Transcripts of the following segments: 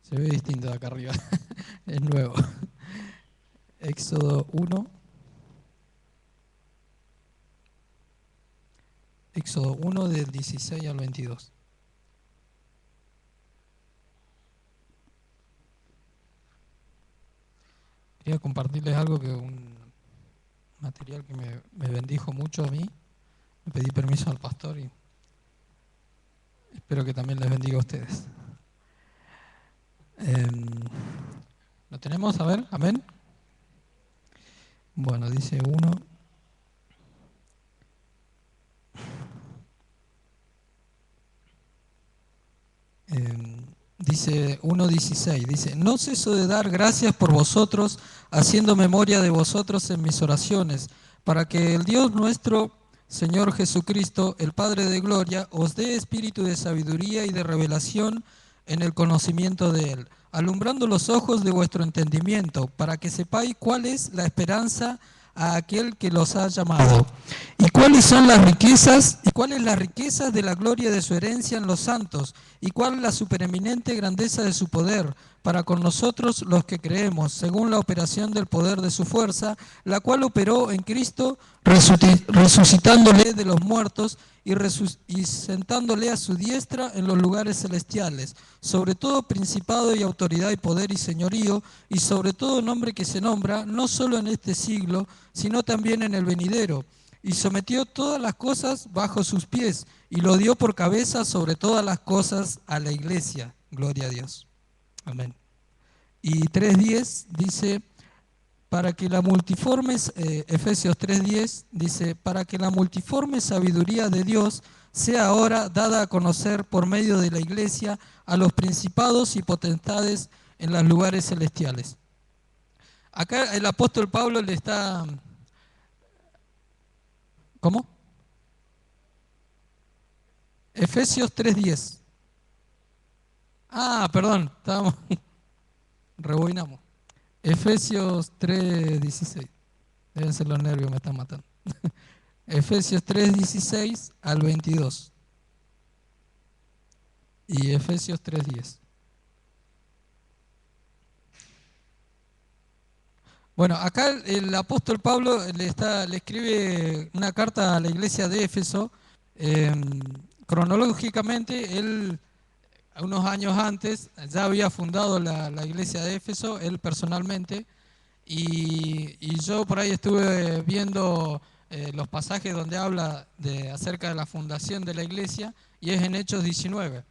Se ve distinto de acá arriba. Es nuevo. Éxodo 1. Éxodo 1 del 16 al 22. Quería compartirles algo que un material que me bendijo mucho a mí. Le pedí permiso al pastor y espero que también les bendiga a ustedes. ¿Lo tenemos? A ver, amén. Bueno, dice 1. Dice 1:16, dice: no ceso de dar gracias por vosotros, haciendo memoria de vosotros en mis oraciones, para que el Dios nuestro, Señor Jesucristo, el Padre de gloria, os dé espíritu de sabiduría y de revelación en el conocimiento de Él, alumbrando los ojos de vuestro entendimiento, para que sepáis cuál es la esperanza a aquel que los ha llamado, y cuáles son las riquezas, y cuáles las riquezas de la gloria de su herencia en los santos, y cuál la supereminente grandeza de su poder para con nosotros los que creemos, según la operación del poder de su fuerza, la cual operó en Cristo, resucitándole de los muertos y sentándole a su diestra en los lugares celestiales, sobre todo principado y autoridad y poder y señorío, y sobre todo nombre que se nombra, no solo en este siglo, sino también en el venidero. Y sometió todas las cosas bajo sus pies, y lo dio por cabeza sobre todas las cosas a la iglesia. Gloria a Dios. Amén. Y 3:10 dice, para que la multiforme, Efesios 3:10 dice, para que la multiforme sabiduría de Dios sea ahora dada a conocer por medio de la iglesia a los principados y potestades en los lugares celestiales. Acá el apóstol Pablo le está... ¿Cómo? Efesios 3:10. Ah, perdón, estábamos... Rebobinamos. Efesios 3:16. Deben ser los nervios, me están matando. Efesios 3:16 al 22. Y Efesios 3:10. Bueno, acá el apóstol Pablo le escribe una carta a la iglesia de Éfeso. Cronológicamente, él, unos años antes, ya había fundado la iglesia de Éfeso, él personalmente. Y yo por ahí estuve viendo los pasajes donde habla acerca de la fundación de la iglesia, y es en Hechos 19.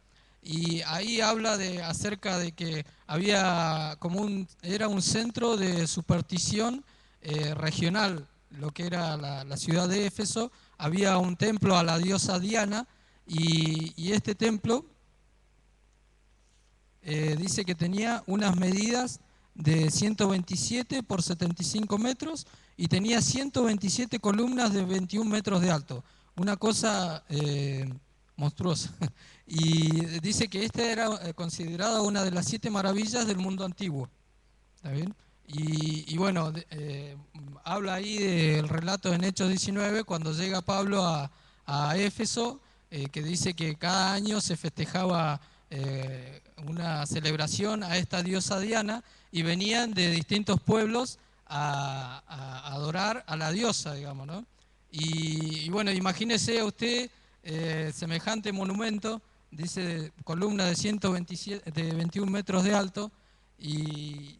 Y ahí habla acerca de que había era un centro de superstición regional, lo que era la ciudad de Éfeso. Había un templo a la diosa Diana, y este templo dice que tenía unas medidas de 127 por 75 metros y tenía 127 columnas de 21 metros de alto. Una cosa monstruosa. Y dice que esta era considerada una de las 7 maravillas del mundo antiguo. ¿Está bien? Y bueno, habla ahí del relato en Hechos 19, cuando llega Pablo a Éfeso, que dice que cada año se festejaba una celebración a esta diosa Diana, y venían de distintos pueblos a adorar a la diosa, digamos, ¿no? Y bueno, imagínese a usted semejante monumento, dice columna de 127, de 21 metros de alto, y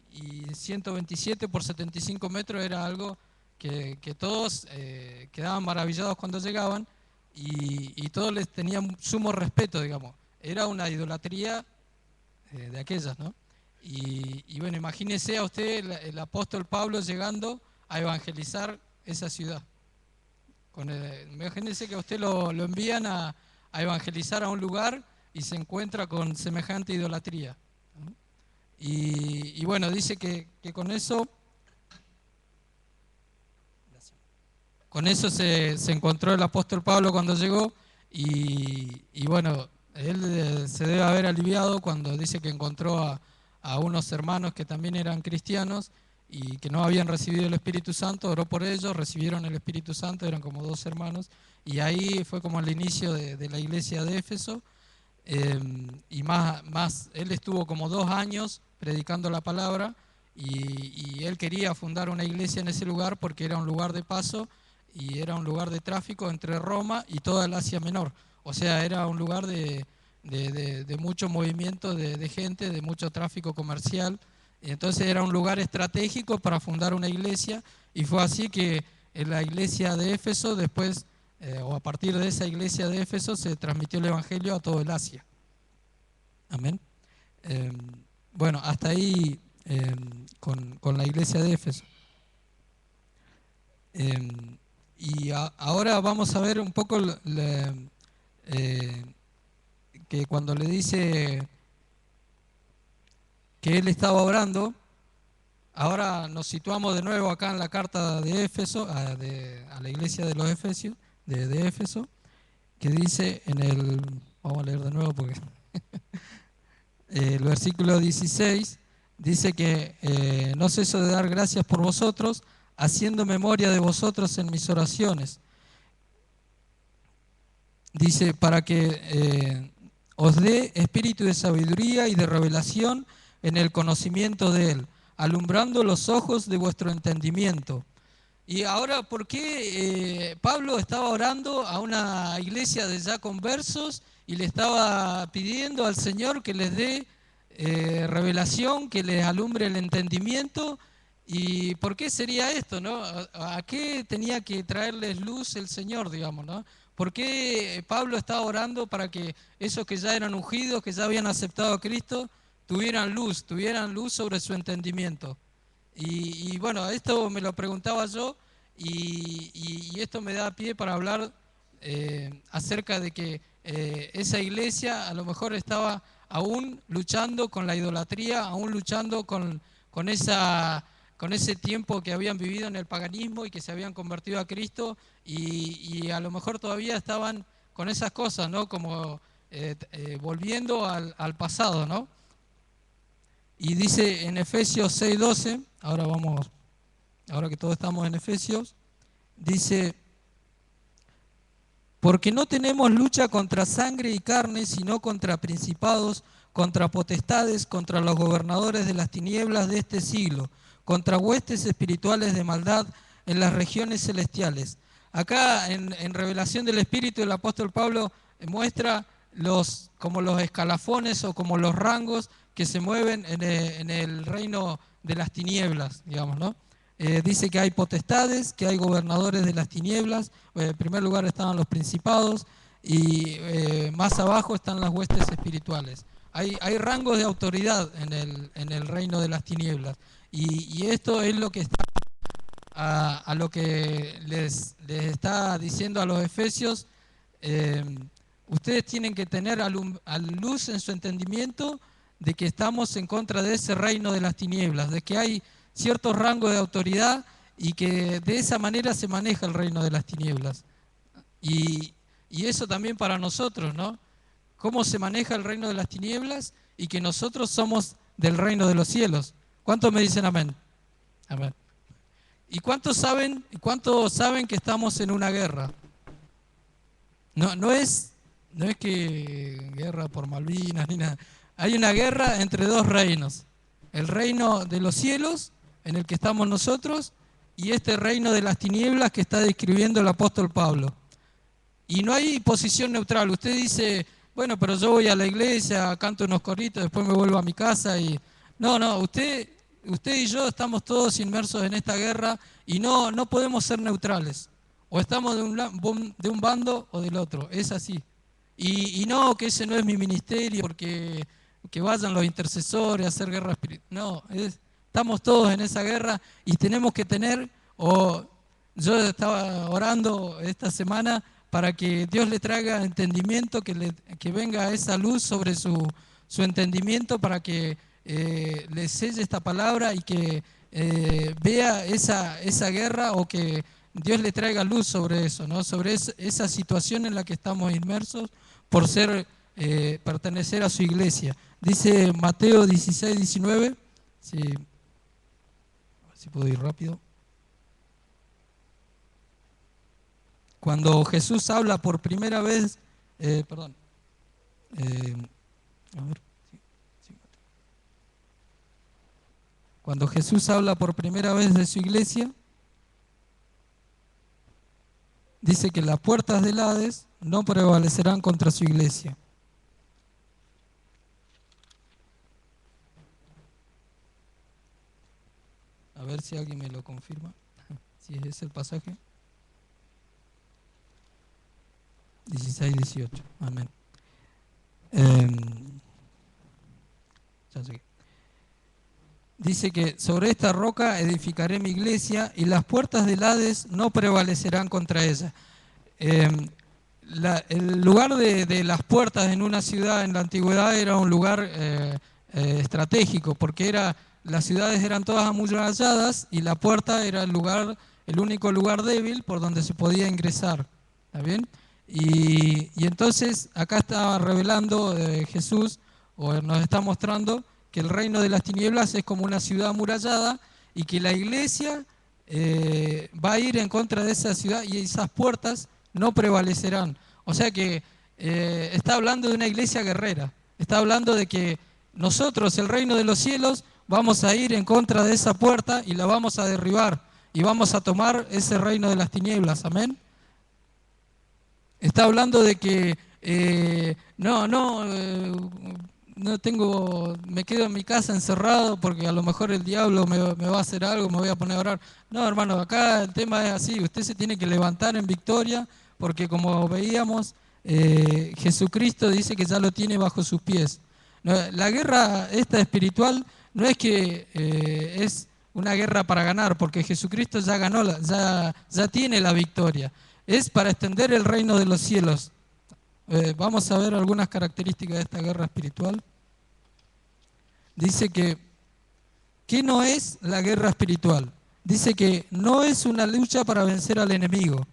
127 por 75 metros era algo que todos quedaban maravillados cuando llegaban, y todos les tenían sumo respeto, digamos. Era una idolatría de aquellas, ¿no? Y bueno, imagínese a usted el apóstol Pablo llegando a evangelizar esa ciudad. Imagínese que a usted lo envían a evangelizar a un lugar y se encuentra con semejante idolatría, ¿no? Y bueno, dice que con eso se encontró el apóstol Pablo cuando llegó, y bueno, él se debe haber aliviado cuando dice que encontró a unos hermanos que también eran cristianos y que no habían recibido el Espíritu Santo. Oró por ellos, recibieron el Espíritu Santo, eran como 2 hermanos, y ahí fue como el inicio de la iglesia de Éfeso. y más, él estuvo como 2 años predicando la palabra y él quería fundar una iglesia en ese lugar porque era un lugar de paso y era un lugar de tráfico entre Roma y toda el Asia Menor. O sea, era un lugar de mucho movimiento de gente, de mucho tráfico comercial. Y entonces era un lugar estratégico para fundar una iglesia y fue así que en la iglesia de Éfeso después o a partir de esa iglesia de Éfeso se transmitió el Evangelio a todo el Asia. Amén. Eh, bueno, hasta ahí con la iglesia de Éfeso. Eh, ahora vamos a ver un poco eh, que cuando le dice que él estaba orando, ahora nos situamos de nuevo acá en la carta de Éfeso, a la iglesia de los Efesios, de Éfeso, que dice en el, vamos a leer de nuevo porque el versículo 16 dice que no ceso de dar gracias por vosotros, haciendo memoria de vosotros en mis oraciones. Dice, para que os dé espíritu de sabiduría y de revelación en el conocimiento de Él, alumbrando los ojos de vuestro entendimiento. Y ahora, ¿por qué Pablo estaba orando a una iglesia de ya conversos y le estaba pidiendo al Señor que les dé revelación, que les alumbre el entendimiento? ¿Y por qué sería esto, no? ¿A qué tenía que traerles luz el Señor, digamos, no? ¿Por qué Pablo estaba orando para que esos que ya eran ungidos, que ya habían aceptado a Cristo, tuvieran luz sobre su entendimiento? Y bueno, esto me lo preguntaba yo y esto me da pie para hablar acerca de que esa iglesia a lo mejor estaba aún luchando con la idolatría, aún luchando con ese tiempo que habían vivido en el paganismo y que se habían convertido a Cristo y a lo mejor todavía estaban con esas cosas, ¿no? Como volviendo al pasado, ¿no? Y dice en Efesios 6:12, ahora que todos estamos en Efesios, dice, porque no tenemos lucha contra sangre y carne, sino contra principados, contra potestades, contra los gobernadores de las tinieblas de este siglo, contra huestes espirituales de maldad en las regiones celestiales. Acá en Revelación del Espíritu el apóstol Pablo muestra como los escalafones o como los rangos que se mueven en el reino de las tinieblas, digamos, ¿no? Dice que hay potestades, que hay gobernadores de las tinieblas. En primer lugar estaban los principados y más abajo están las huestes espirituales. Hay rangos de autoridad en el reino de las tinieblas. Y esto es lo que está a lo que les está diciendo a los efesios. eh, Ustedes tienen que tener luz en su entendimiento de que estamos en contra de ese reino de las tinieblas, de que hay ciertos rangos de autoridad y que de esa manera se maneja el reino de las tinieblas. Y, y eso también para nosotros, ¿no? Cómo se maneja el reino de las tinieblas y que nosotros somos del reino de los cielos. ¿Cuántos me dicen amén? Amén. ¿Y cuántos saben que estamos en una guerra? No es que guerra por Malvinas ni nada. Hay una guerra entre dos reinos. El reino de los cielos, en el que estamos nosotros, y este reino de las tinieblas que está describiendo el apóstol Pablo. Y no hay posición neutral. Usted dice, bueno, pero yo voy a la iglesia, canto unos corritos, después me vuelvo a mi casa y... No, usted y yo estamos todos inmersos en esta guerra y no podemos ser neutrales. O estamos de un bando o del otro, es así. Y no, que ese no es mi ministerio, porque que vayan los intercesores a hacer guerra espiritual. No, estamos todos en esa guerra y tenemos que tener, o yo estaba orando esta semana para que Dios le traiga entendimiento, que venga esa luz sobre su entendimiento para que le selle esta palabra y que vea esa guerra o que Dios le traiga luz sobre eso, ¿no? Sobre esa situación en la que estamos inmersos por pertenecer a su iglesia. Dice Mateo 16:19, a ver si puedo ir rápido. Cuando Jesús habla por primera vez, perdón, Eh, a ver, sí, sí. Cuando Jesús habla por primera vez de su iglesia, dice que las puertas del Hades no prevalecerán contra su iglesia. A ver si alguien me lo confirma, si es ese el pasaje. 16, 18. Amén. Ya llegué. Dice que sobre esta roca edificaré mi iglesia y las puertas del Hades no prevalecerán contra ella. Eh, el lugar de las puertas en una ciudad en la antigüedad era un lugar estratégico, porque las ciudades eran todas amuralladas y la puerta era el único lugar débil por donde se podía ingresar. ¿Está bien? Y entonces acá está revelando Jesús, o nos está mostrando que el reino de las tinieblas es como una ciudad amurallada y que la iglesia va a ir en contra de esa ciudad y esas puertas no prevalecerán. O sea que está hablando de una iglesia guerrera, está hablando de que nosotros, el reino de los cielos, vamos a ir en contra de esa puerta y la vamos a derribar y vamos a tomar ese reino de las tinieblas. Amén. Está hablando de que no tengo, me quedo en mi casa encerrado porque a lo mejor el diablo me va a hacer algo, me voy a poner a orar. No, hermano, acá el tema es así, usted se tiene que levantar en victoria porque como veíamos, Jesucristo dice que ya lo tiene bajo sus pies. La guerra esta espiritual no es que es una guerra para ganar, porque Jesucristo ya ganó, ya tiene la victoria. Es para extender el reino de los cielos. Vamos a ver algunas características de esta guerra espiritual. Dice que, ¿qué no es la guerra espiritual? Dice que no es una lucha para vencer al enemigo,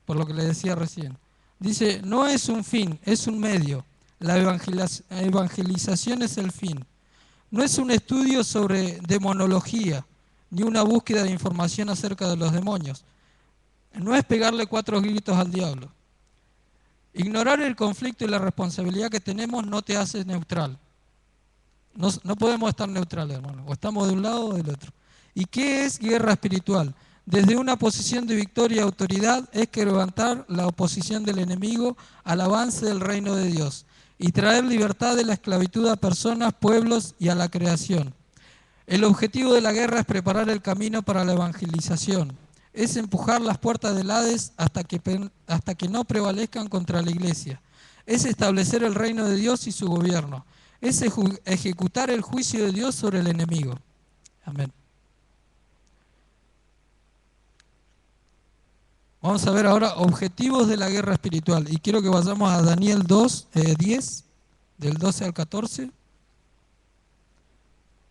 por lo que le decía recién. Dice, no es un fin, es un medio. La evangelización es el fin. No es un estudio sobre demonología, ni una búsqueda de información acerca de los demonios. No es pegarle 4 gritos al diablo. Ignorar el conflicto y la responsabilidad que tenemos no te hace neutral. No podemos estar neutrales, hermano. O estamos de un lado o del otro. ¿Y qué es guerra espiritual? Desde una posición de victoria y autoridad es que levantar la oposición del enemigo al avance del reino de Dios y traer libertad de la esclavitud a personas, pueblos y a la creación. El objetivo de la guerra es preparar el camino para la evangelización. Es empujar las puertas del Hades hasta que no prevalezcan contra la iglesia. Es establecer el reino de Dios y su gobierno. Es ejecutar el juicio de Dios sobre el enemigo. Amén. Vamos a ver ahora objetivos de la guerra espiritual. Y quiero que vayamos a Daniel 2, 10, del 12 al 14.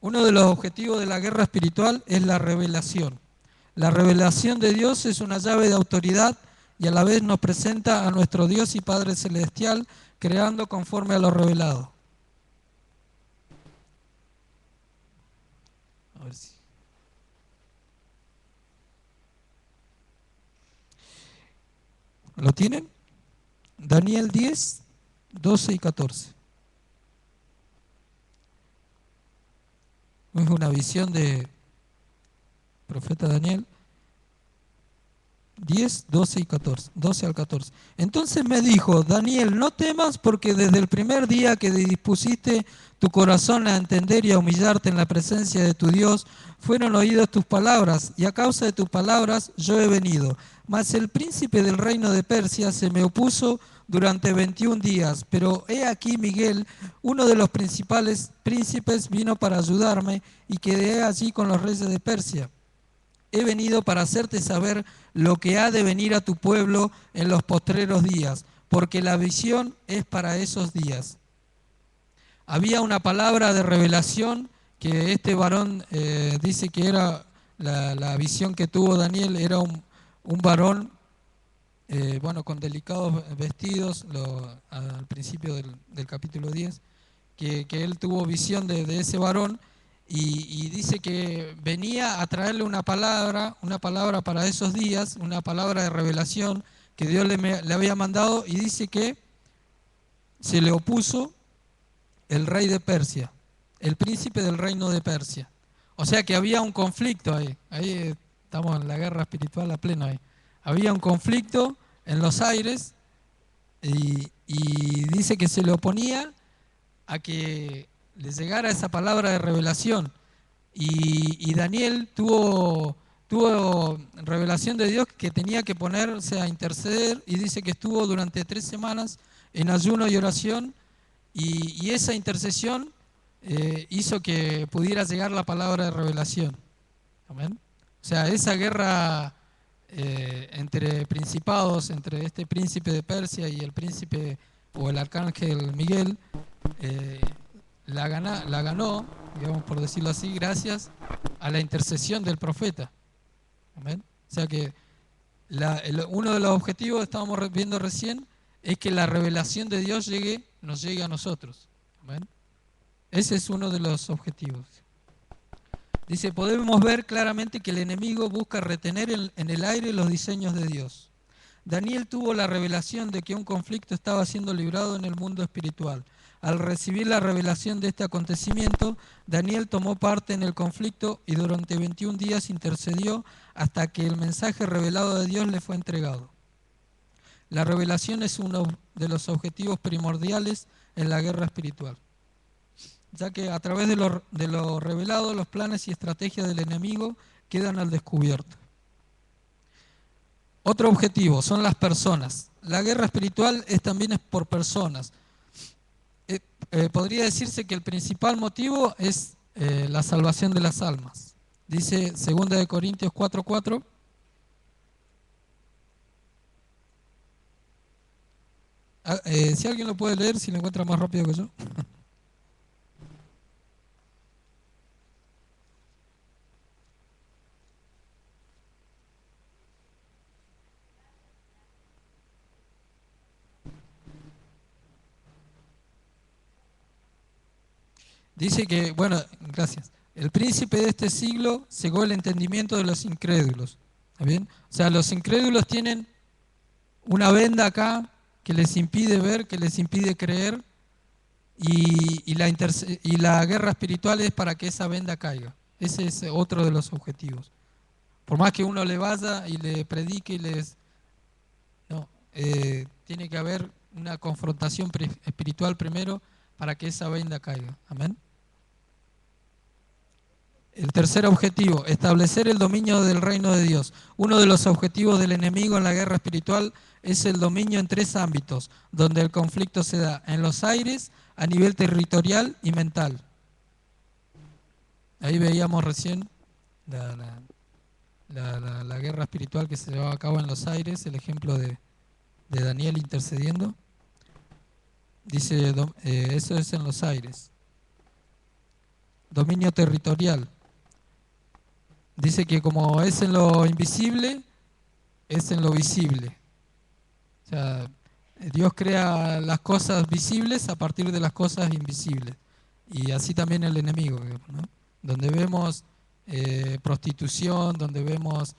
Uno de los objetivos de la guerra espiritual es la revelación. La revelación de Dios es una llave de autoridad y a la vez nos presenta a nuestro Dios y Padre Celestial, creando conforme a lo revelado. A ver si. ¿Lo tienen? Daniel 10, 12 y 14. Es una visión de profeta Daniel. 10, 12 y 14, 12 al 14. Entonces me dijo, Daniel, no temas porque desde el primer día que dispusiste tu corazón a entender y a humillarte en la presencia de tu Dios, fueron oídas tus palabras, y a causa de tus palabras yo he venido. Mas el príncipe del reino de Persia se me opuso durante 21 días, pero he aquí Miguel, uno de los principales príncipes, vino para ayudarme y quedé allí con los reyes de Persia. He venido para hacerte saber lo que ha de venir a tu pueblo en los postreros días, porque la visión es para esos días. Había una palabra de revelación que este varón dice que era la visión que tuvo Daniel, era un varón con delicados vestidos, al principio del capítulo 10, que él tuvo visión de ese varón. Y dice que venía a traerle una palabra para esos días, una palabra de revelación que Dios le había mandado, y dice que se le opuso el rey de Persia, el príncipe del reino de Persia. O sea que había un conflicto ahí. Ahí estamos en la guerra espiritual a pleno ahí. Había un conflicto en los aires y dice que se le oponía a que le llegara esa palabra de revelación. Y Daniel tuvo revelación de Dios que tenía que ponerse a interceder y dice que estuvo durante 3 semanas en ayuno y oración y esa intercesión hizo que pudiera llegar la palabra de revelación. Amén. O sea, esa guerra entre principados, entre este príncipe de Persia y el príncipe o el arcángel Miguel, eh, la ganó, digamos por decirlo así, gracias a la intercesión del profeta. Amén. O sea que uno de los objetivos que estábamos viendo recién es que la revelación de Dios nos llegue a nosotros. Amén. Ese es uno de los objetivos. Dice, podemos ver claramente que el enemigo busca retener en el aire los diseños de Dios. Daniel tuvo la revelación de que un conflicto estaba siendo librado en el mundo espiritual. Al recibir la revelación de este acontecimiento, Daniel tomó parte en el conflicto y durante 21 días intercedió hasta que el mensaje revelado de Dios le fue entregado. La revelación es uno de los objetivos primordiales en la guerra espiritual, ya que a través de lo revelado los planes y estrategias del enemigo quedan al descubierto. Otro objetivo son las personas. La guerra espiritual también es por personas. Podría decirse que el principal motivo es la salvación de las almas. Dice 2 Corintios 4:4. Si alguien lo puede leer, si lo encuentra más rápido que yo. Dice que, bueno, gracias. El príncipe de este siglo cegó el entendimiento de los incrédulos. ¿Está bien? O sea, los incrédulos tienen una venda acá que les impide ver, que les impide creer, y la guerra espiritual es para que esa venda caiga. Ese es otro de los objetivos. Por más que uno le vaya y le predique no, tiene que haber una confrontación espiritual primero para que esa venda caiga. Amén. El tercer objetivo, establecer el dominio del reino de Dios. Uno de los objetivos del enemigo en la guerra espiritual es el dominio en 3 ámbitos, donde el conflicto se da: en los aires, a nivel territorial y mental. Ahí veíamos recién la guerra espiritual que se llevaba a cabo en los aires, el ejemplo de Daniel intercediendo. Dice, eso es en los aires. Dominio territorial. Dice que como es en lo invisible, es en lo visible. O sea, Dios crea las cosas visibles a partir de las cosas invisibles. Y así también el enemigo, ¿no? Donde vemos prostitución, donde vemos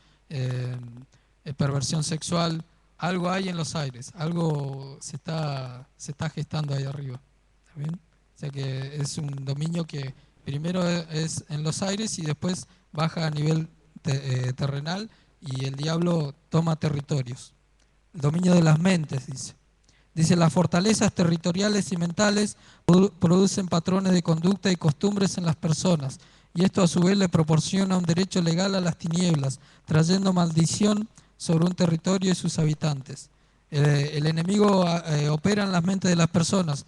perversión sexual, algo hay en los aires, algo se está gestando ahí arriba. ¿Está bien? O sea que es un dominio que primero es en los aires y después baja a nivel terrenal y el diablo toma territorios. El dominio de las mentes, dice. Dice, las fortalezas territoriales y mentales producen patrones de conducta y costumbres en las personas, y esto a su vez le proporciona un derecho legal a las tinieblas, trayendo maldición sobre un territorio y sus habitantes. El enemigo opera en las mentes de las personas,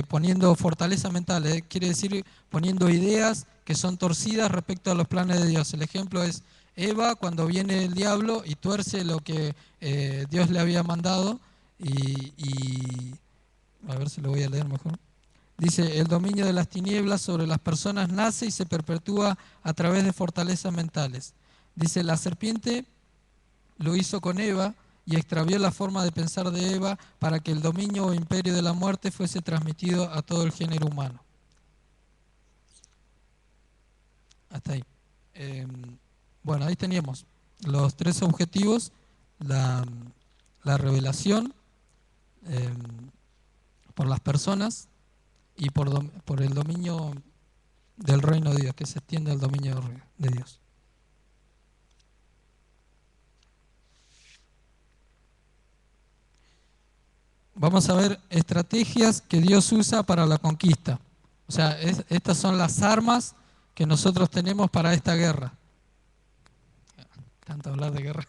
poniendo fortaleza mental, quiere decir poniendo ideas que son torcidas respecto a los planes de Dios. El ejemplo es Eva, cuando viene el diablo y tuerce lo que Dios le había mandado, y a ver si lo voy a leer mejor. Dice, el dominio de las tinieblas sobre las personas nace y se perpetúa a través de fortalezas mentales. Dice, la serpiente lo hizo con Eva y extravió la forma de pensar de Eva para que el dominio o imperio de la muerte fuese transmitido a todo el género humano. Hasta ahí. Bueno, ahí teníamos los 3 objetivos: la revelación, por las personas y por el dominio del reino de Dios, que se extiende al dominio de Dios. Vamos a ver estrategias que Dios usa para la conquista. O sea, estas son las armas que nosotros tenemos para esta guerra. Tanto hablar de guerra.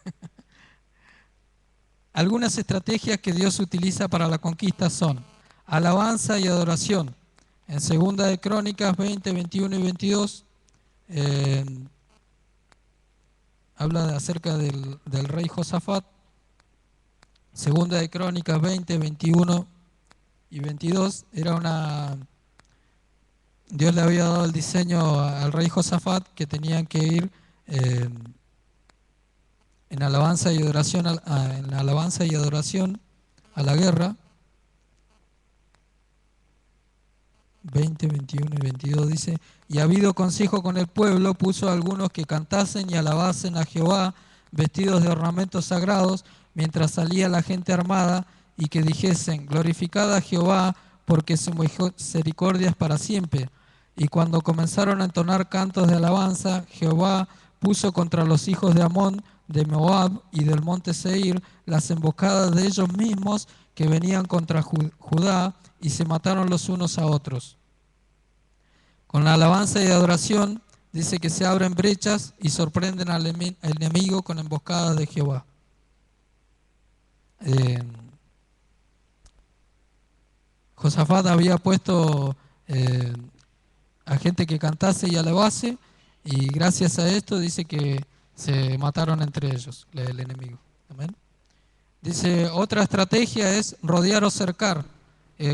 Algunas estrategias que Dios utiliza para la conquista son alabanza y adoración. En 2 de Crónicas 20, 21 y 22 habla acerca del rey Josafat. 2 de Crónicas 20, 21 y 22 Dios le había dado el diseño al rey Josafat que tenían que ir en alabanza y adoración a la guerra. 20, 21 y 22 dice: y habido consejo con el pueblo, puso a algunos que cantasen y alabasen a Jehová, vestidos de ornamentos sagrados, mientras salía la gente armada, y que dijesen: glorificad a Jehová, porque su misericordia es para siempre. Y cuando comenzaron a entonar cantos de alabanza, Jehová puso contra los hijos de Amón, de Moab y del monte Seir las emboscadas de ellos mismos que venían contra Judá, y se mataron los unos a otros. Con la alabanza y adoración dice que se abren brechas y sorprenden al enemigo con emboscadas de Jehová. Josafat había puesto a gente que cantase y alabase, y gracias a esto dice que se mataron entre ellos, el enemigo. Amén. Dice, otra estrategia es rodear o cercar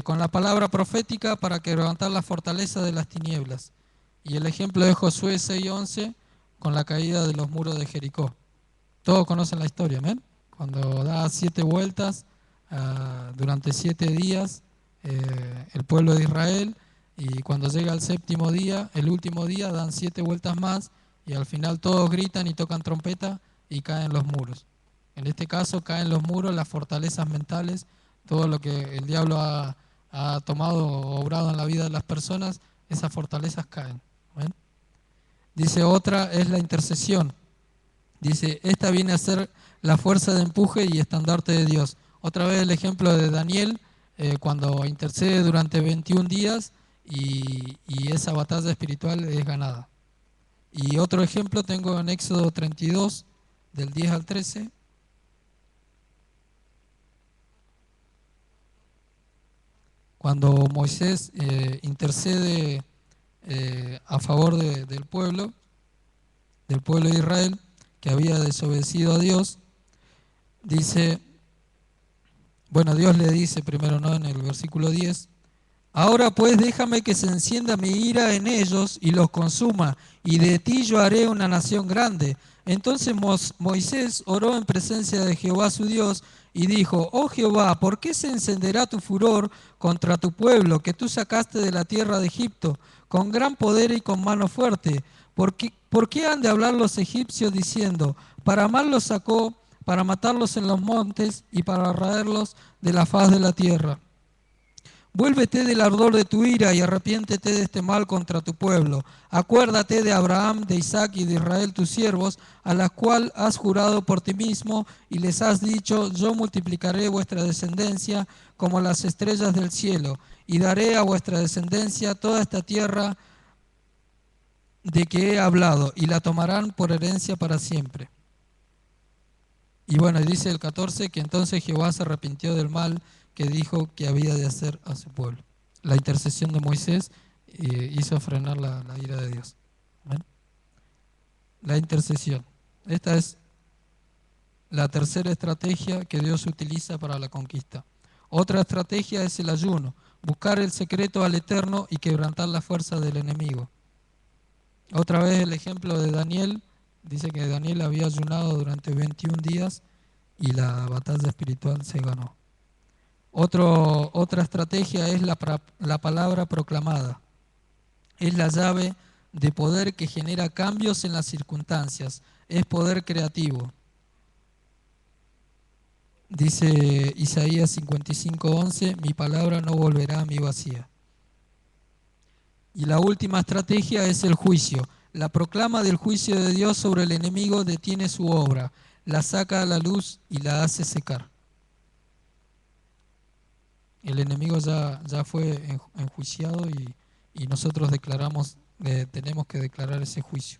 con la palabra profética para que levantar la fortaleza de las tinieblas. Y el ejemplo de Josué 6:11 con la caída de los muros de Jericó. Todos conocen la historia, ¿amén? Cuando da 7 vueltas durante 7 días el pueblo de Israel, y cuando llega el séptimo día, el último día, dan 7 vueltas más, y al final todos gritan y tocan trompeta y caen los muros. En este caso caen los muros, las fortalezas mentales, todo lo que el diablo ha tomado o obrado en la vida de las personas, esas fortalezas caen. ¿Ven? Dice, otra es la intercesión. Dice, esta viene a ser la fuerza de empuje y estandarte de Dios. Otra vez el ejemplo de Daniel, cuando intercede durante 21 días y esa batalla espiritual es ganada. Y otro ejemplo tengo en Éxodo 32, del 10 al 13. Cuando Moisés intercede a favor del pueblo de Israel, que había desobedecido a Dios, dice, bueno, Dios le dice primero, ¿no?, en el versículo 10, ahora pues déjame que se encienda mi ira en ellos y los consuma, y de ti yo haré una nación grande. Entonces Moisés oró en presencia de Jehová su Dios y dijo, oh Jehová, ¿por qué se encenderá tu furor contra tu pueblo que tú sacaste de la tierra de Egipto con gran poder y con mano fuerte? ¿Por qué han de hablar los egipcios diciendo, para mal los sacó, para matarlos en los montes y para raerlos de la faz de la tierra? Vuélvete del ardor de tu ira y arrepiéntete de este mal contra tu pueblo. Acuérdate de Abraham, de Isaac y de Israel tus siervos, a las cuales has jurado por ti mismo y les has dicho, yo multiplicaré vuestra descendencia como las estrellas del cielo, y daré a vuestra descendencia toda esta tierra de que he hablado, y la tomarán por herencia para siempre. Y bueno, dice el 14 que entonces Jehová se arrepintió del mal que dijo que había de hacer a su pueblo. La intercesión de Moisés hizo frenar la ira de Dios. ¿Ven? La intercesión. Esta es la tercera estrategia que Dios utiliza para la conquista. Otra estrategia es el ayuno, buscar el secreto al Eterno y quebrantar la fuerza del enemigo. Otra vez el ejemplo de Daniel, dice que Daniel había ayunado durante 21 días y la batalla espiritual se ganó. Otra estrategia es la palabra proclamada. Es la llave de poder que genera cambios en las circunstancias. Es poder creativo. Dice Isaías 55:11, mi palabra no volverá a mí vacía. Y la última estrategia es el juicio. La proclama del juicio de Dios sobre el enemigo detiene su obra, la saca a la luz y la hace secar. El enemigo ya fue enjuiciado y nosotros declaramos, tenemos que declarar ese juicio.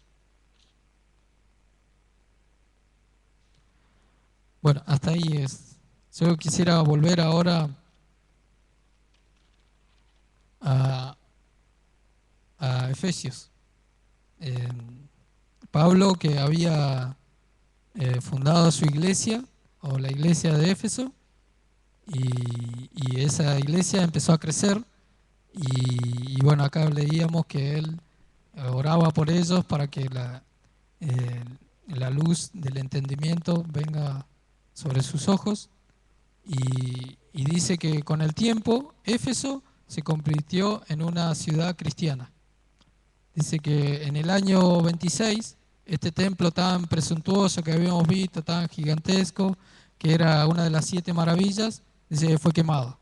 Bueno, hasta ahí es. Yo quisiera volver ahora a, a Efesios. Eh, Pablo, que había fundado su iglesia, o la iglesia de Éfeso, y esa iglesia empezó a crecer, y bueno, acá leíamos que él oraba por ellos para que eh, la luz del entendimiento venga sobre sus ojos, y dice que con el tiempo Éfeso se convirtió en una ciudad cristiana. Dice que en el año 26, este templo tan presuntuoso que habíamos visto, tan gigantesco, que era una de las 7 maravillas, dice que fue quemado.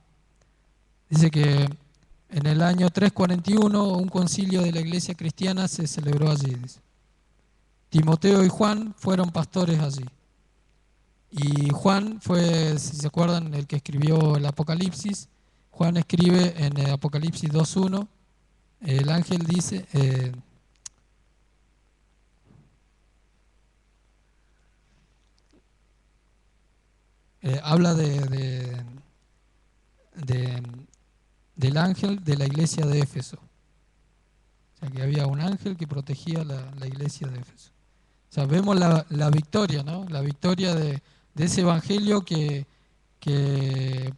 Dice que en el año 341 un concilio de la iglesia cristiana se celebró allí. Dice. Timoteo y Juan fueron pastores allí. Y Juan fue, si se acuerdan, el que escribió el Apocalipsis. Juan escribe en el Apocalipsis 2.1, el ángel dice, habla de- del ángel de la iglesia de Éfeso. O sea, que había un ángel que protegía la iglesia de Éfeso. O sea, vemos la victoria, ¿no? La victoria de ese evangelio que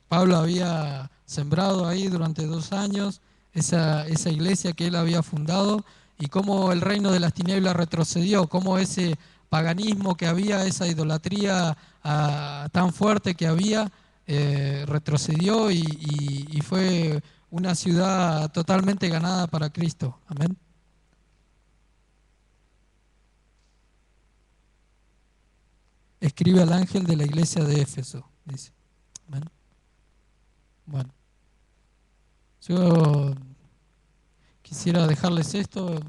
Pablo había sembrado ahí durante 2 años, esa iglesia que él había fundado, y cómo el reino de las tinieblas retrocedió, cómo ese paganismo que había, esa idolatría tan fuerte que había, retrocedió y fue una ciudad totalmente ganada para Cristo. Amén. Escribe al ángel de la iglesia de Éfeso, dice. Amén. Bueno, yo quisiera dejarles esto,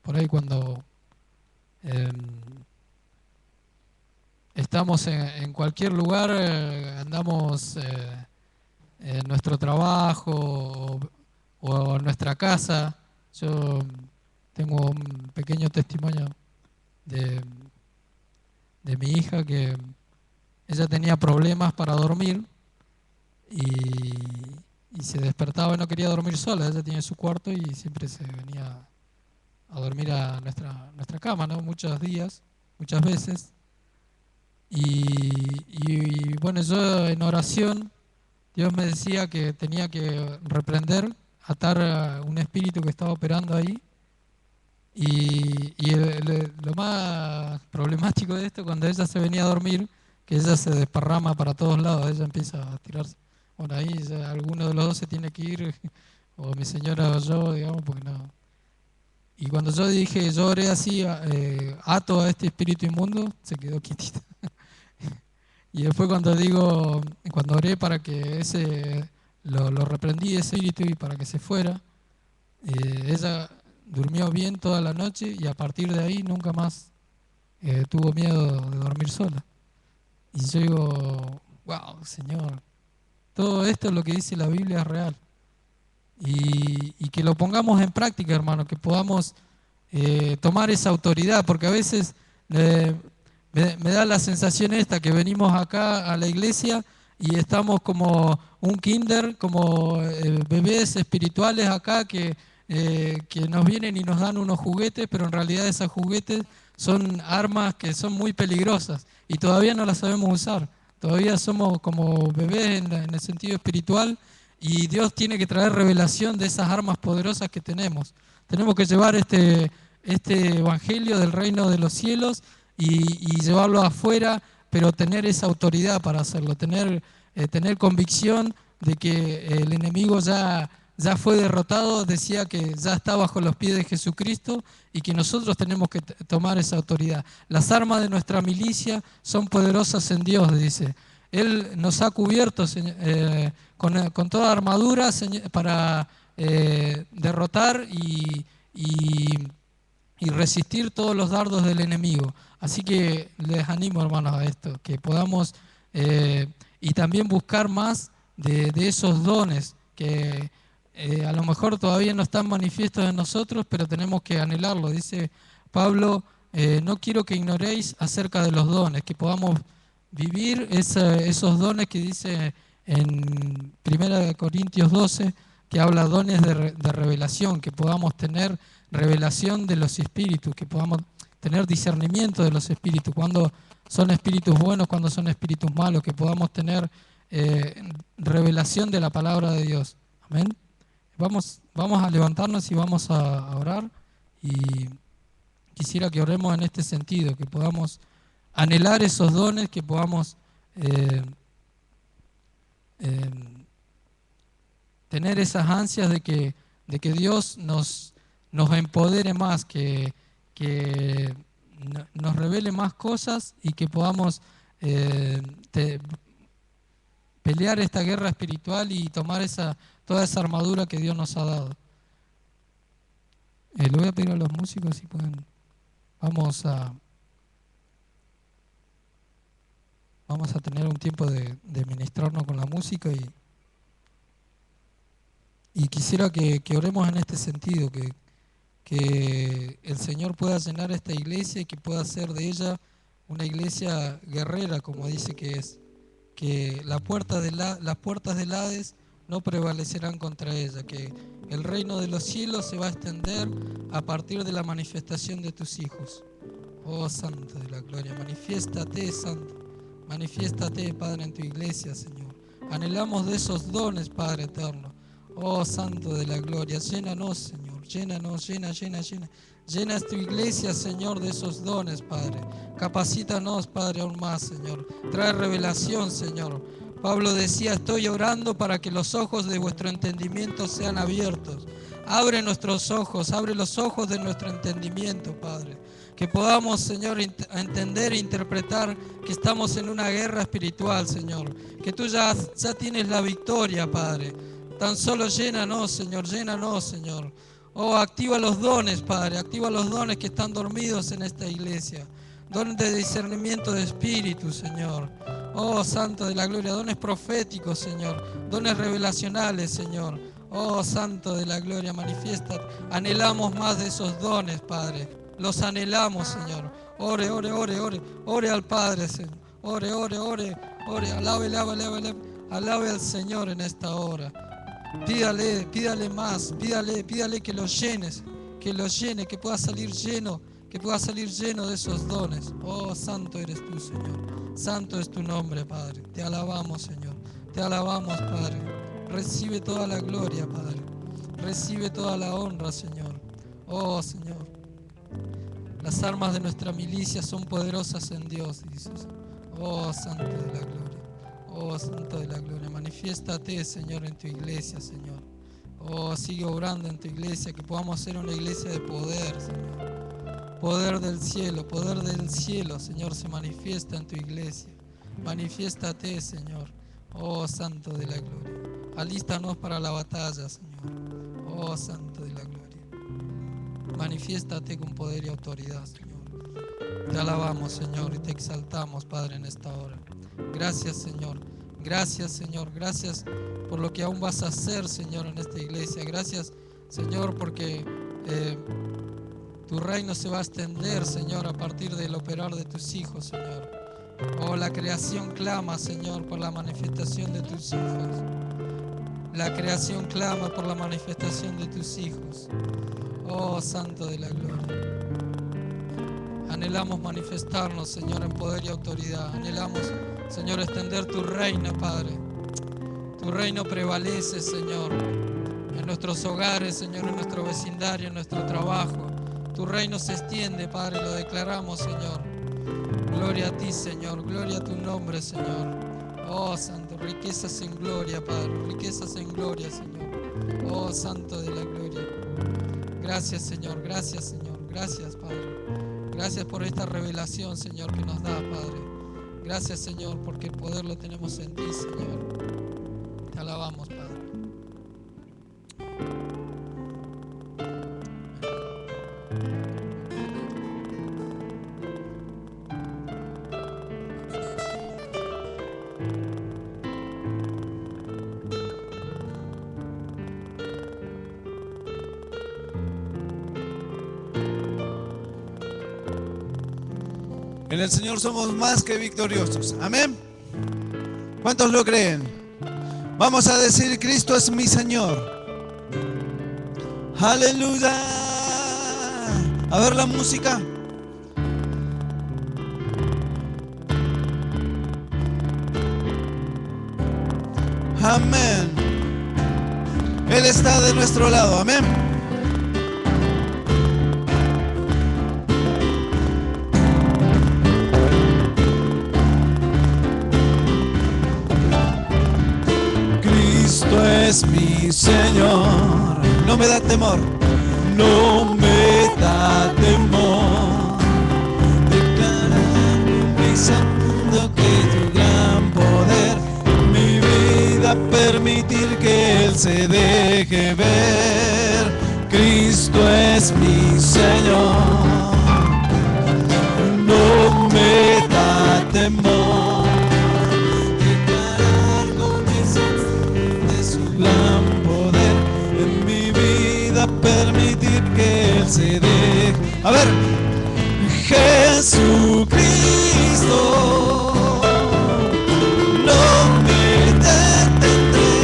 por ahí cuando eh, estamos en cualquier lugar, andamos en nuestro trabajo o en nuestra casa. Yo tengo un pequeño testimonio de, de mi hija que ella tenía problemas para dormir y, y se despertaba y no quería dormir sola. Ella tiene su cuarto y siempre se venía a dormir a nuestra cama, ¿no? Muchos días, muchas veces. Y bueno, yo en oración, Dios me decía que tenía que reprender, atar a un espíritu que estaba operando ahí. Y lo más problemático de esto, cuando ella se venía a dormir, que ella se desparrama para todos lados, ella empieza a tirarse. Bueno, ahí ya alguno de los dos se tiene que ir, o mi señora o yo, digamos, porque no. Y cuando yo dije, yo oré así, ato a este espíritu inmundo, se quedó quietito. Y después cuando oré para que lo reprendí ese espíritu y para que se fuera, ella durmió bien toda la noche y a partir de ahí nunca más tuvo miedo de dormir sola. Y yo digo, wow, Señor, todo esto es lo que dice la Biblia es real. Y que lo pongamos en práctica, hermano, que podamos tomar esa autoridad, porque a veces eh, me da la sensación esta, que venimos acá a la iglesia y estamos como un kinder, como bebés espirituales acá que nos vienen y nos dan unos juguetes, pero en realidad esos juguetes son armas que son muy peligrosas y todavía no las sabemos usar. Todavía somos como bebés en el sentido espiritual y Dios tiene que traer revelación de esas armas poderosas que tenemos. Tenemos que llevar este evangelio del reino de los cielos y llevarlo afuera, pero tener esa autoridad para hacerlo, tener convicción de que el enemigo ya fue derrotado, decía que ya está bajo los pies de Jesucristo y que nosotros tenemos que tomar esa autoridad. Las armas de nuestra milicia son poderosas en Dios, dice. Él nos ha cubierto con toda armadura para derrotar y resistir todos los dardos del enemigo. Así que les animo, hermanos, a esto, que podamos y también buscar más de esos dones que a lo mejor todavía no están manifiestos en nosotros, pero tenemos que anhelarlo. Dice Pablo, no quiero que ignoréis acerca de los dones, que podamos vivir esos dones que dice en 1 Corintios 12, que habla dones de revelación, que podamos tener revelación de los espíritus, que podamos tener discernimiento de los espíritus, cuando son espíritus buenos, cuando son espíritus malos, que podamos tener revelación de la palabra de Dios. Amén. Vamos a levantarnos y vamos a orar, y quisiera que oremos en este sentido, que podamos anhelar esos dones, que podamos tener esas ansias de que Dios nos empodere más, que nos revele más cosas y que podamos pelear esta guerra espiritual y tomar toda esa armadura que Dios nos ha dado. Le voy a pedir a los músicos si pueden. Vamos a tener un tiempo de ministrarnos con la música y quisiera que oremos en este sentido, que el Señor pueda llenar esta iglesia y que pueda hacer de ella una iglesia guerrera, como dice que es, que las puertas del Hades no prevalecerán contra ella, que el reino de los cielos se va a extender a partir de la manifestación de tus hijos. Oh Santo de la gloria, manifiéstate, Santo, manifiéstate, Padre, en tu iglesia, Señor. Anhelamos de esos dones, Padre eterno. Oh Santo de la gloria, llénanos, Señor, llénanos, llena tu iglesia, Señor, de esos dones, Padre. Capacítanos, Padre, aún más, Señor. Trae revelación, Señor. Pablo decía, estoy orando para que los ojos de vuestro entendimiento sean abiertos. Abre nuestros ojos, abre los ojos de nuestro entendimiento, Padre. Que podamos, Señor, entender e interpretar que estamos en una guerra espiritual, Señor. Que tú ya tienes la victoria, Padre. Tan solo llénanos, Señor, llénanos, Señor. Oh, activa los dones, Padre, activa los dones que están dormidos en esta iglesia. Dones de discernimiento de espíritu, Señor. Oh, Santo de la gloria, dones proféticos, Señor. Dones revelacionales, Señor. Oh, Santo de la gloria, manifiesta. Anhelamos más de esos dones, Padre. Los anhelamos, Señor. Ore, ore, ore, ore. Ore al Padre, Señor. Ore, ore, ore, ore. Alabe, alabe, alabe, alabe al Señor en esta hora. Pídale más, pídale que lo llenes, que pueda salir lleno, de esos dones. Oh, santo eres tú, Señor. Santo es tu nombre, Padre. Te alabamos, Señor. Te alabamos, Padre. Recibe toda la gloria, Padre. Recibe toda la honra, Señor. Oh, Señor. Las armas de nuestra milicia son poderosas en Dios, dices. Oh, Santo de la gloria. Oh, Santo de la gloria, manifiéstate, Señor, en tu iglesia, Señor. Oh, sigue obrando en tu iglesia, que podamos ser una iglesia de poder, Señor. Poder del cielo, Señor, se manifiesta en tu iglesia. Manifiéstate, Señor. Oh, Santo de la gloria. Alístanos para la batalla, Señor. Oh, Santo de la gloria. Manifiéstate con poder y autoridad, Señor. Te alabamos, Señor, y te exaltamos, Padre, en esta hora. Gracias, Señor. Gracias, Señor. Gracias por lo que aún vas a hacer, Señor, en esta iglesia. Gracias, Señor, porque tu reino se va a extender, Señor, a partir del operar de tus hijos, Señor. Oh, la creación clama, Señor, por la manifestación de tus hijos. La creación clama por la manifestación de tus hijos. Oh, Santo de la gloria. Anhelamos manifestarnos, Señor, en poder y autoridad. Anhelamos, Señor, extender tu reino, Padre. Tu reino prevalece, Señor, en nuestros hogares, Señor, en nuestro vecindario, en nuestro trabajo. Tu reino se extiende, Padre, lo declaramos, Señor. Gloria a ti, Señor. Gloria a tu nombre, Señor. Oh, Santo, riquezas en gloria, Padre. Riquezas en gloria, Señor. Oh, Santo de la Gloria. Gracias, Señor. Gracias, Señor. Gracias, Padre. Gracias por esta revelación, Señor, que nos da, Padre. Gracias, Señor, porque el poder lo tenemos en ti, Señor. Te alabamos, Padre. En el Señor somos más que victoriosos. Amén. ¿Cuántos lo creen? Vamos a decir: Cristo es mi Señor. Aleluya. A ver la música. Amén. Él está de nuestro lado. Amén. Cristo es mi Señor. No me da temor. No me da temor. Declarando, pensando que tu gran poder en mi vida permitir que Él se deje ver. Cristo es mi Señor. No me da temor. Declarar con de su gran poder en mi vida permitir que Él se deje. A ver, Jesucristo, no me detendré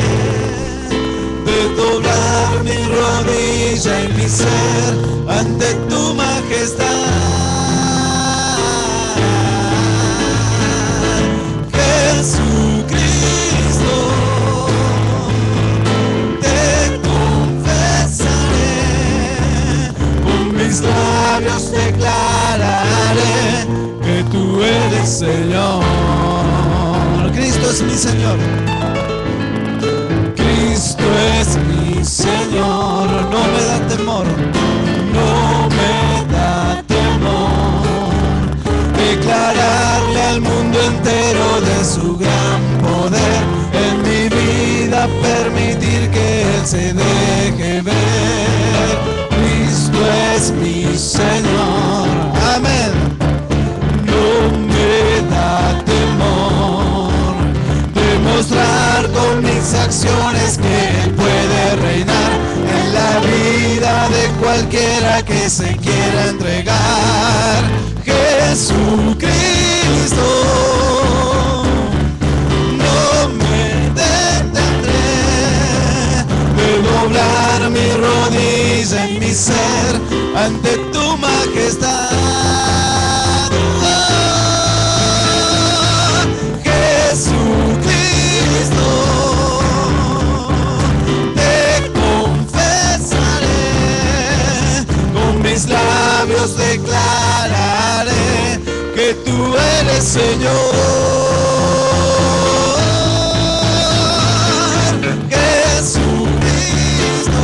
de doblar mi rodilla y mi ser ante tu majestad. Jesucristo, te confesaré, con mis labios declararé que tú eres Señor. Cristo es mi Señor. Cristo es mi Señor. No me da temor. No me da temor. Declararle al mundo entero de su gran poder en mi vida, permitir que Él se deje ver. Cristo es mi Señor. Amén. No me da temor demostrar con mis acciones que Él puede reinar en la vida de cualquiera que se quiera entregar. Jesucristo, no me detendré de doblar mi rodilla en mi ser ante tu majestad. Jesucristo, te confesaré, con mis labios declararé que tú eres Señor. Jesucristo,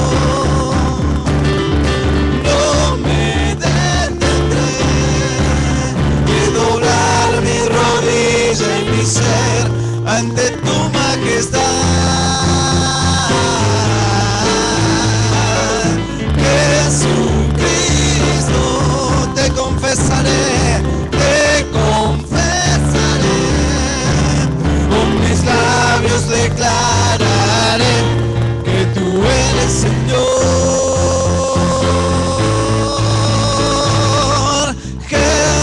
no me detendré de doblar mi rodilla y mi ser ante tu majestad. Jesucristo, te confesaré, con mis labios declararé que tú eres Señor.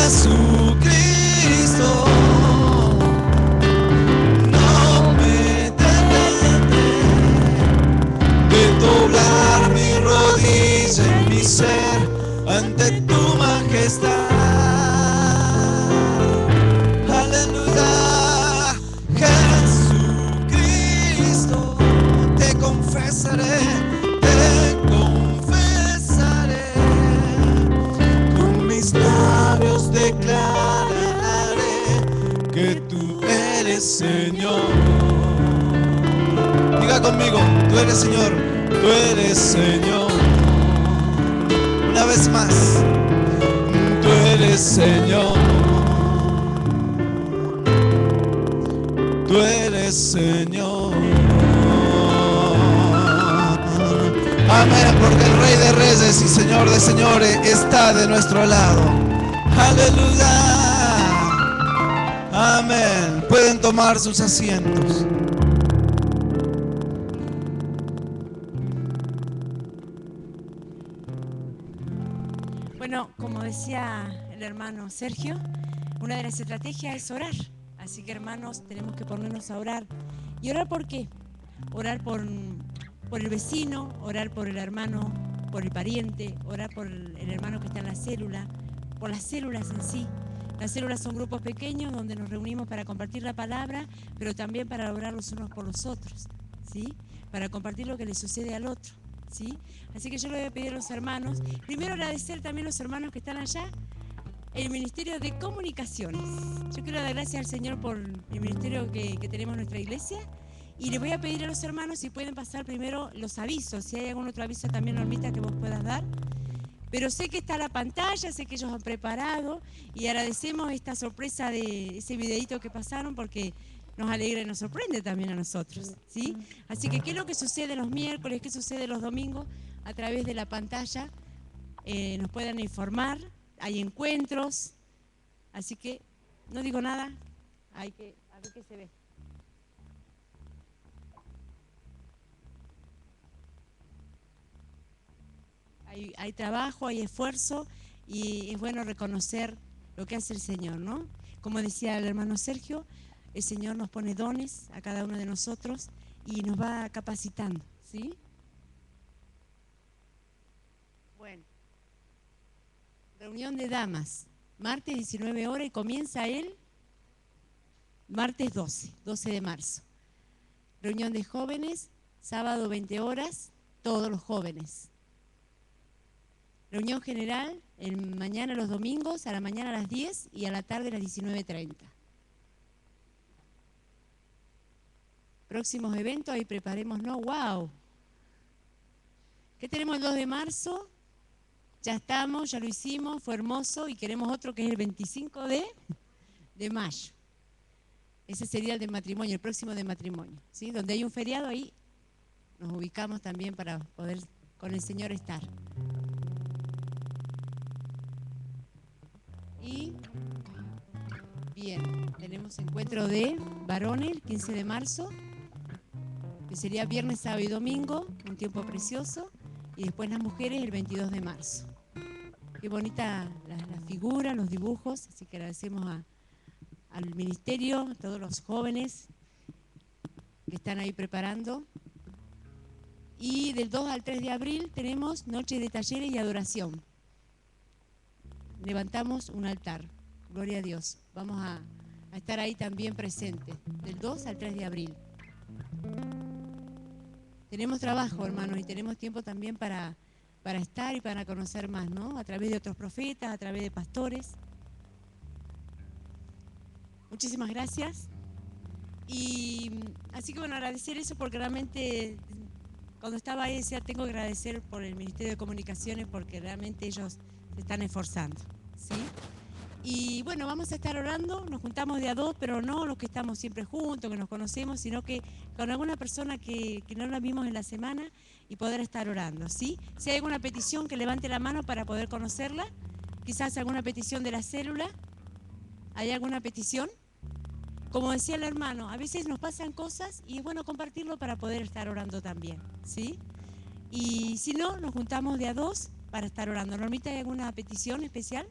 Jesucristo, no me detendré de doblar mi rodilla en mi ser ante tu majestad. Aleluya. Jesucristo, te confesaré, con mis labios declararé que tú eres Señor. Diga conmigo: tú eres Señor. Tú eres Señor. Una vez más. Tú eres Señor. Tú eres Señor. Amén, porque el Rey de Reyes y Señor de Señores está de nuestro lado. Aleluya. Amén. Pueden tomar sus asientos. Bueno, como decía el hermano Sergio, una de las estrategias es orar. Así que, hermanos, tenemos que ponernos a orar. ¿Y orar por qué? Orar por el vecino, orar por el hermano, por el pariente, orar por el hermano que está en la célula, por las células en sí. Las células son grupos pequeños donde nos reunimos para compartir la palabra, pero también para orar los unos por los otros, ¿sí? Para compartir lo que le sucede al otro, ¿sí? Así que yo le voy a pedir a los hermanos, primero agradecer también a los hermanos que están allá, el Ministerio de Comunicaciones. Yo quiero dar gracias al Señor por el ministerio que tenemos en nuestra iglesia. Y les voy a pedir a los hermanos si pueden pasar primero los avisos, si hay algún otro aviso también, Normita, que vos puedas dar. Pero sé que está la pantalla, sé que ellos han preparado y agradecemos esta sorpresa de ese videito que pasaron porque nos alegra y nos sorprende también a nosotros, ¿sí? Así que qué es lo que sucede los miércoles, qué sucede los domingos, a través de la pantalla nos puedan informar, hay encuentros, así que no digo nada, hay que a ver qué se ve. Hay trabajo, hay esfuerzo y es bueno reconocer lo que hace el Señor, ¿no? Como decía el hermano Sergio, el Señor nos pone dones a cada uno de nosotros y nos va capacitando, ¿sí? Bueno, reunión de damas, martes 19 horas y comienza el martes 12 de marzo. Reunión de jóvenes, sábado 20 horas, todos los jóvenes. Reunión general, mañana los domingos, a la mañana a las 10 y a la tarde a las 19:30. Próximos eventos, ahí preparémonos. ¡Wow! ¿Qué tenemos el 2 de marzo? Ya estamos, ya lo hicimos, fue hermoso y queremos otro que es el 25 de mayo. Ese sería el de matrimonio, el próximo de matrimonio, ¿sí? Donde hay un feriado, ahí nos ubicamos también para poder con el Señor estar. Y bien, tenemos encuentro de varones el 15 de marzo, que sería viernes, sábado y domingo, un tiempo precioso, y después las mujeres el 22 de marzo. Qué bonita la figura, los dibujos, así que agradecemos al ministerio, a todos los jóvenes que están ahí preparando. Y del 2 al 3 de abril tenemos noche de talleres y adoración. Levantamos un altar, gloria a Dios. Vamos a estar ahí también presentes, del 2 al 3 de abril. Tenemos trabajo, hermanos, y tenemos tiempo también para estar y para conocer más, ¿no? A través de otros profetas, a través de pastores. Muchísimas gracias. Y así que bueno, agradecer eso porque realmente cuando estaba ahí decía, tengo que agradecer por el Ministerio de Comunicaciones porque realmente ellos se están esforzando, ¿sí? Y bueno, vamos a estar orando, nos juntamos de a dos, pero no los que estamos siempre juntos, que nos conocemos, sino que con alguna persona que no la vimos en la semana y poder estar orando, ¿sí? Si hay alguna petición, que levante la mano para poder conocerla. Quizás alguna petición de la célula. ¿Hay alguna petición? Como decía el hermano, a veces nos pasan cosas y es bueno compartirlo para poder estar orando también, ¿sí? Y si no, nos juntamos de a dos para estar orando. Normita, ¿hay alguna petición especial?